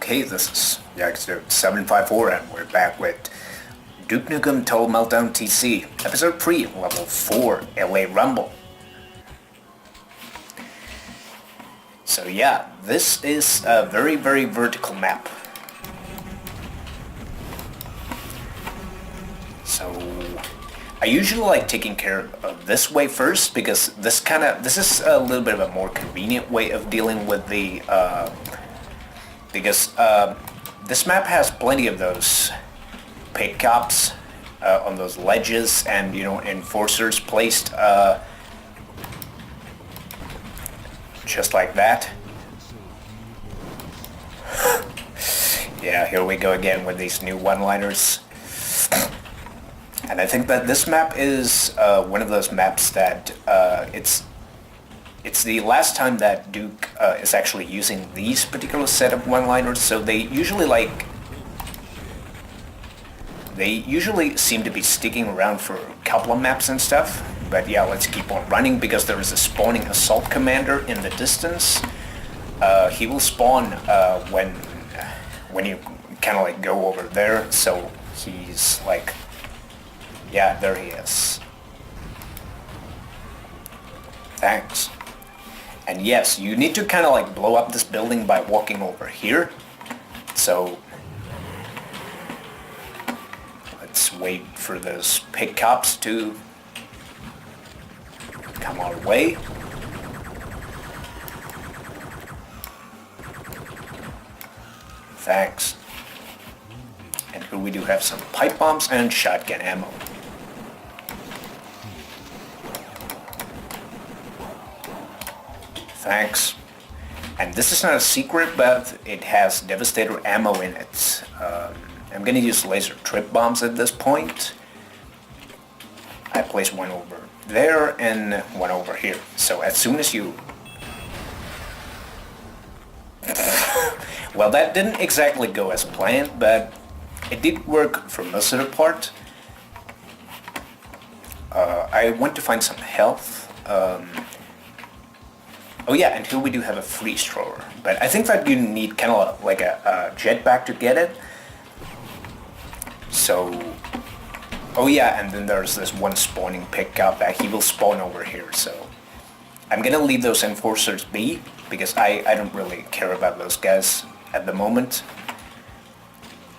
Okay, this is Episode 754 and we're back with Duke Nukem Total Meltdown TC, Episode 3, Level 4, L.A Rumble. So yeah, this is a very vertical map. So I usually like taking care of this way first because this is a little bit of a more convenient way of dealing with the because this map has plenty of those pickups on those ledges and, you know, enforcers placed just like that. Yeah, here we go again with these new one-liners. And I think that this map is one of those maps that it's the last time that Duke is actually using these particular set of one-liners, so they usually seem to be sticking around for a couple of maps and stuff. But yeah, let's keep on running because there is a spawning assault commander in the distance. He will spawn when you kind of like go over there, so he's like, yeah, there he is. Thanks. And yes, you need to kind of like blow up this building by walking over here. So let's wait for those pickups to come our way. Thanks. And here we do have some pipe bombs and shotgun ammo. Thanks. And this is not a secret, but it has Devastator ammo in it. I'm gonna use laser trip bombs at this point. I place one over there and one over here. So as soon as you... Well, that didn't exactly go as planned, but it did work for most of the part. I went to find some health. Oh yeah, and here we do have a freeze thrower, but I think that you need kind of like a jetpack to get it. So, oh yeah, and then there's this one spawning pickup that he will spawn over here, so I'm gonna leave those enforcers be, because I don't really care about those guys at the moment.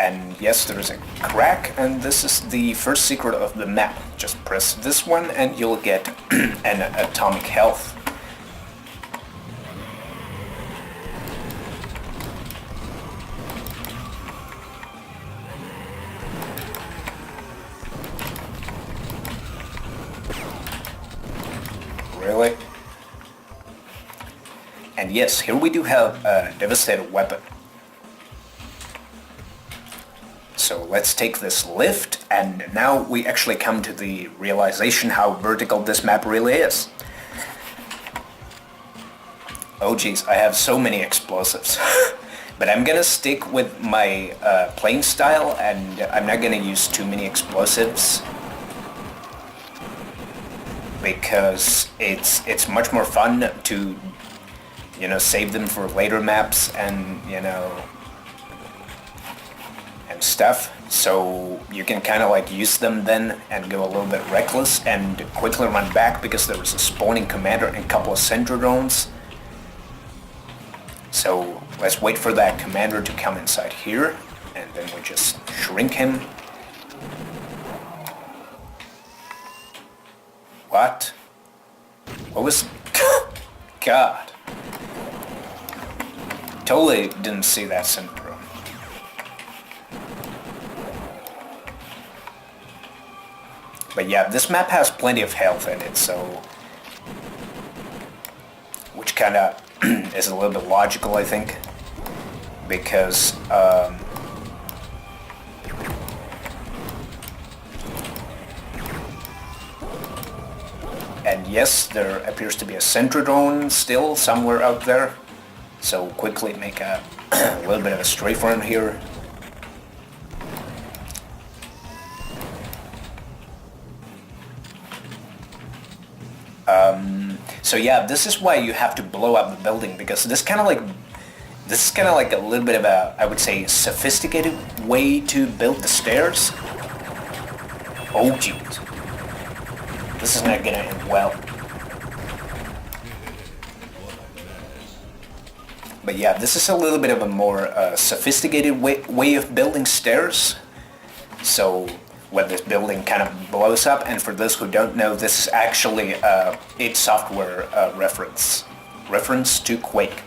And yes, there is a crack, and this is the first secret of the map. Just press this one and you'll get an atomic health. Really? And yes, here we do have a devastator weapon. So let's take this lift, and now we actually come to the realization how vertical this map really is. Oh geez, I have so many explosives. But I'm gonna stick with my playing style, and I'm not gonna use too many explosives. Because it's much more fun to, you know, save them for later maps and, you know, and stuff. So you can kind of like use them then and go a little bit reckless and quickly run back because there was a spawning commander and a couple of Sentry Drones. So let's wait for that commander to come inside here, and then we just shrink him. What? What was... God. Totally didn't see that syndrome. But yeah, this map has plenty of health in it, so... Which kinda is a little bit logical, I think. Because, and yes, there appears to be a Sentry Drone still somewhere out there. So quickly make a little bit of a strafe run here. So yeah, this is why you have to blow up the building, because this kind of like This is kind of like a little bit of a, I would say, sophisticated way to build the stairs. Oh, jeez. This is not gonna end well. But yeah, this is a little bit of a more sophisticated way of building stairs. So when this building kind of blows up, and for those who don't know, this is actually id Software reference to Quake.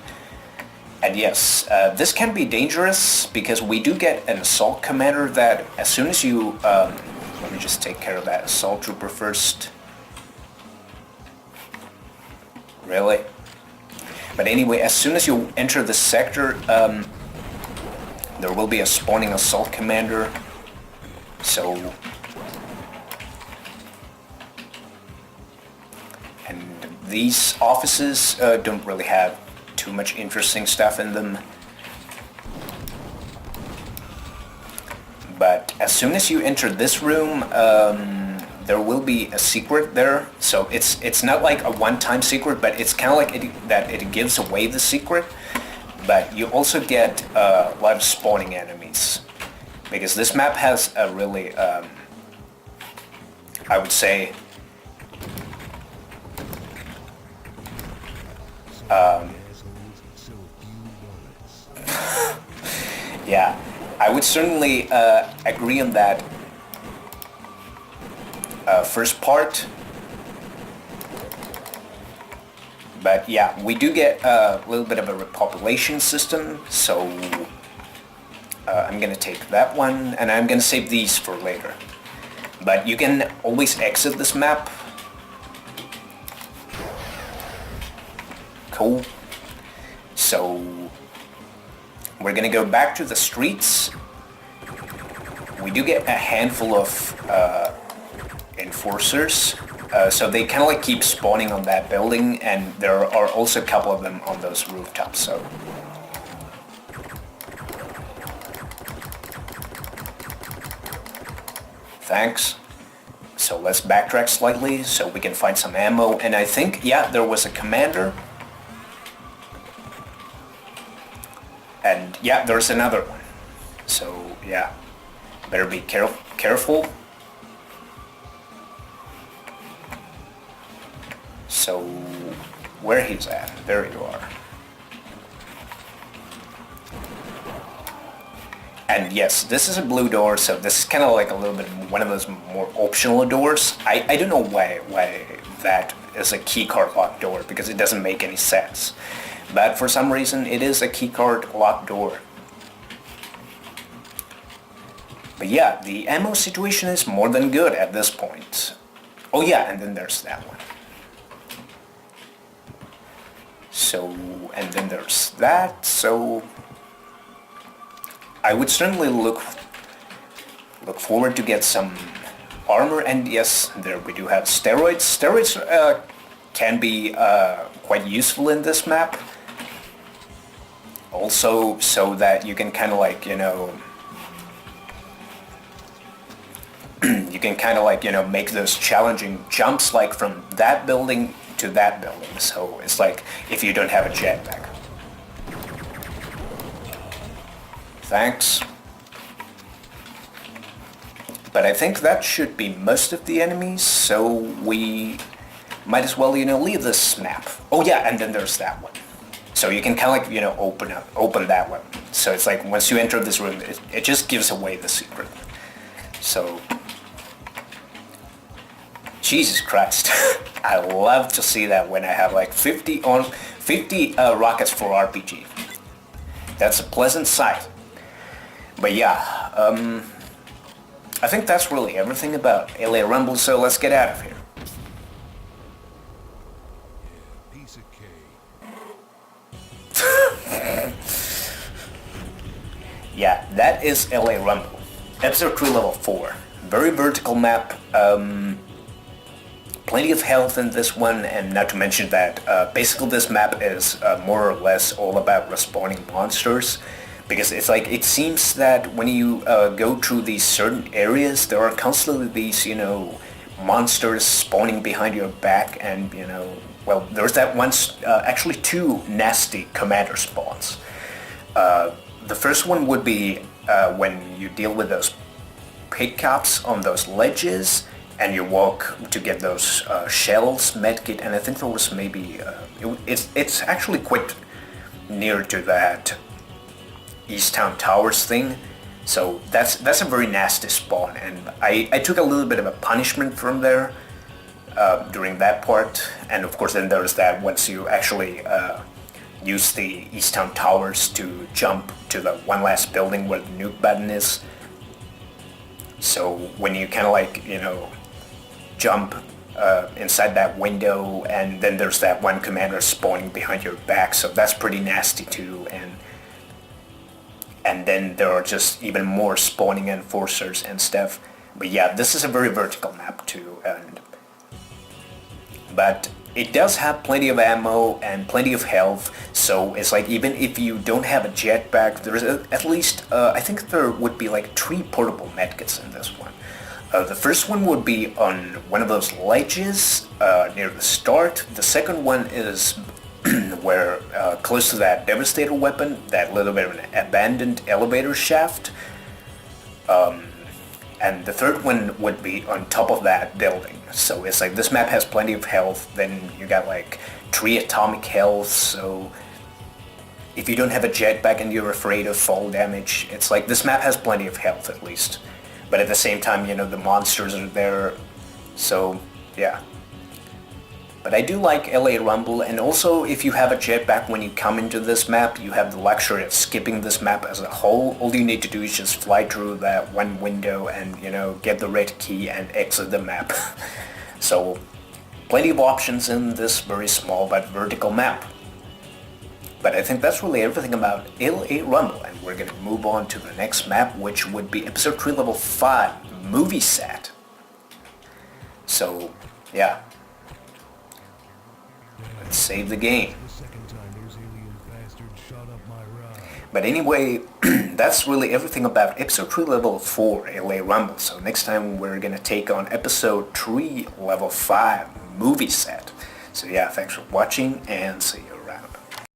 And yes, this can be dangerous because we do get an assault commander that as soon as you... let me just take care of that assault trooper first. Really? But anyway, as soon as you enter the sector, there will be a spawning assault commander. So... and these offices don't really have too much interesting stuff in them. But as soon as you enter this room, there will be a secret there. So it's not like a one-time secret, but it's kind of like it gives away the secret. But you also get a lot of spawning enemies. Because this map has a really, I would say, yeah, I would certainly agree on that first part. But yeah, we do get a little bit of a repopulation system, so I'm gonna take that one, and I'm gonna save these for later. But you can always exit this map. Cool. So we're gonna go back to the streets. We do get a handful of enforcers, so they kind of like keep spawning on that building, and there are also a couple of them on those rooftops. So thanks. So let's backtrack slightly so we can find some ammo, and I think, yeah, there was a commander. And yeah, there's another one. So yeah, better be careful. So where he's at, there you are. And yes, this is a blue door, so this is kind of like a little bit one of those more optional doors. I don't know why that is a keycard locked door, because it doesn't make any sense. But for some reason, it is a keycard locked door. But yeah, the ammo situation is more than good at this point. Oh yeah, and then there's that one. So, and then there's that, so... I would certainly look forward to get some armor, and yes, there we do have steroids. Steroids can be quite useful in this map. Also, so that you can kind of like, you know, you can kind of like, you know, make those challenging jumps like from that building to that building. So it's like if you don't have a jetpack. Thanks. But I think that should be most of the enemies, so we might as well, you know, leave this map. Oh yeah, and then there's that one. So you can kind of like, you know, open that one. So it's like once you enter this room, it just gives away the secret. So, Jesus Christ, I love to see that when I have like 50 rockets for RPG. That's a pleasant sight. But yeah, I think that's really everything about L.A Rumble, so let's get out of here. Piece of cake. Yeah, that is L.A Rumble. Episode 3 level 4. Very vertical map. Plenty of health in this one, and not to mention that basically this map is more or less all about respawning monsters. Because it's like, it seems that when you go through these certain areas, there are constantly these, you know, monsters spawning behind your back, and, you know, well, there's that one, actually two nasty commander spawns. The first one would be when you deal with those pickups on those ledges and you walk to get those shells, medkit, and I think there was maybe... it's actually quite near to that Easttown Towers thing. So that's a very nasty spawn, and I took a little bit of a punishment from there during that part. And of course then there's that once you actually use the Easttown Towers to jump to the one last building where the Nukebutton is. So when you kind of like, you know, jump inside that window, and then there's that one commander spawning behind your back, so that's pretty nasty too. And then there are just even more spawning enforcers and stuff. But yeah, this is a very vertical map too, but it does have plenty of ammo and plenty of health, so it's like even if you don't have a jetpack, there's at least, I think there would be like 3 portable medkits in this one. The first one would be on one of those ledges near the start. The second one is where close to that Devastator weapon, that little bit of an abandoned elevator shaft. And the third one would be on top of that building. So it's like this map has plenty of health, then you got like 3 atomic health, so if you don't have a jetpack and you're afraid of fall damage, it's like this map has plenty of health at least. But at the same time, you know, the monsters are there, so yeah. But I do like L.A. Rumble, and also if you have a jetpack when you come into this map, you have the luxury of skipping this map as a whole. All you need to do is just fly through that one window and, you know, get the red key and exit the map. So, plenty of options in this very small but vertical map. But I think that's really everything about L.A. Rumble, and we're gonna move on to the next map, which would be Episode 3 Level 5, Movie Set. So, yeah. Let's save the game. But anyway, that's really everything about Episode 3 Level 4, L.A. Rumble. So next time we're gonna take on Episode 3 Level 5, Movie Set. So yeah, thanks for watching, and see you.